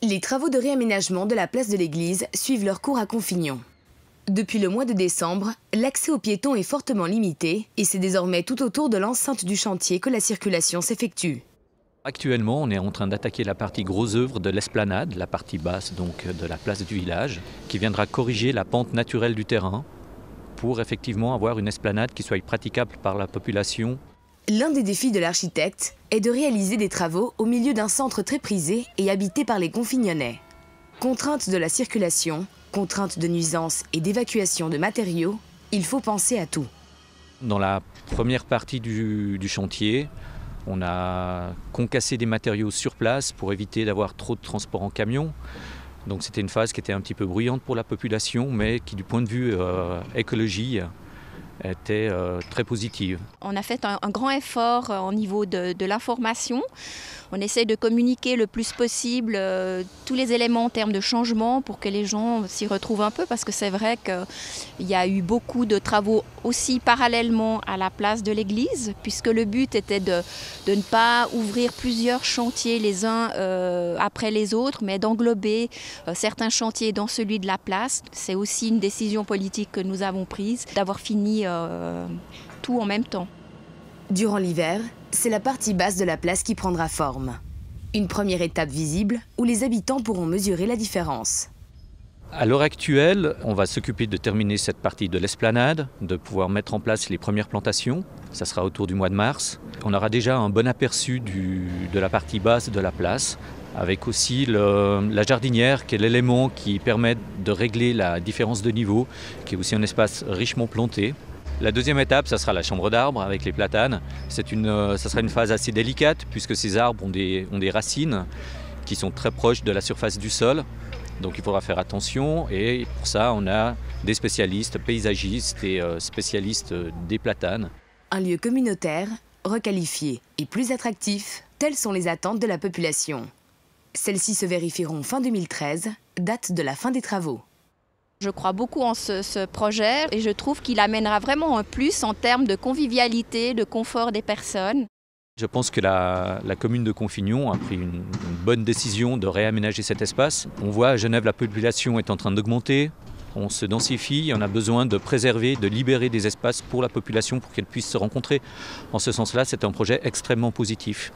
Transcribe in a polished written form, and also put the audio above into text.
Les travaux de réaménagement de la place de l'église suivent leur cours à Confignon. Depuis le mois de décembre, l'accès aux piétons est fortement limité et c'est désormais tout autour de l'enceinte du chantier que la circulation s'effectue. Actuellement, on est en train d'attaquer la partie gros œuvre de l'esplanade, la partie basse donc de la place du village, qui viendra corriger la pente naturelle du terrain pour effectivement avoir une esplanade qui soit praticable par la population. L'un des défis de l'architecte est de réaliser des travaux au milieu d'un centre très prisé et habité par les Confignonnais. Contrainte de la circulation, contrainte de nuisances et d'évacuation de matériaux, il faut penser à tout. Dans la première partie du chantier, on a concassé des matériaux sur place pour éviter d'avoir trop de transport en camion. Donc c'était une phase qui était un petit peu bruyante pour la population, mais qui du point de vue écologie était très positive. On a fait un grand effort au niveau de l'information. On essaie de communiquer le plus possible tous les éléments en termes de changement pour que les gens s'y retrouvent un peu, parce que c'est vrai qu'il y a eu beaucoup de travaux aussi parallèlement à la place de l'église, puisque le but était de ne pas ouvrir plusieurs chantiers les uns après les autres, mais d'englober certains chantiers dans celui de la place. C'est aussi une décision politique que nous avons prise, d'avoir fini tout en même temps. Durant l'hiver, c'est la partie basse de la place qui prendra forme. Une première étape visible où les habitants pourront mesurer la différence. À l'heure actuelle, on va s'occuper de terminer cette partie de l'esplanade, de pouvoir mettre en place les premières plantations. Ça sera autour du mois de mars. On aura déjà un bon aperçu de la partie basse de la place, avec aussi la jardinière qui est l'élément qui permet de régler la différence de niveau, qui est aussi un espace richement planté. La deuxième étape, ça sera la chambre d'arbres avec les platanes. Ça sera une phase assez délicate puisque ces arbres ont des racines qui sont très proches de la surface du sol. Donc il faudra faire attention et pour ça on a des spécialistes, paysagistes et spécialistes des platanes. Un lieu communautaire, requalifié et plus attractif, telles sont les attentes de la population. Celles-ci se vérifieront fin 2013, date de la fin des travaux. Je crois beaucoup en ce projet et je trouve qu'il amènera vraiment un plus en termes de convivialité, de confort des personnes. Je pense que la commune de Confignon a pris une bonne décision de réaménager cet espace. On voit à Genève, la population est en train d'augmenter, on se densifie, on a besoin de préserver, de libérer des espaces pour la population pour qu'elle puisse se rencontrer. En ce sens-là, c'est un projet extrêmement positif.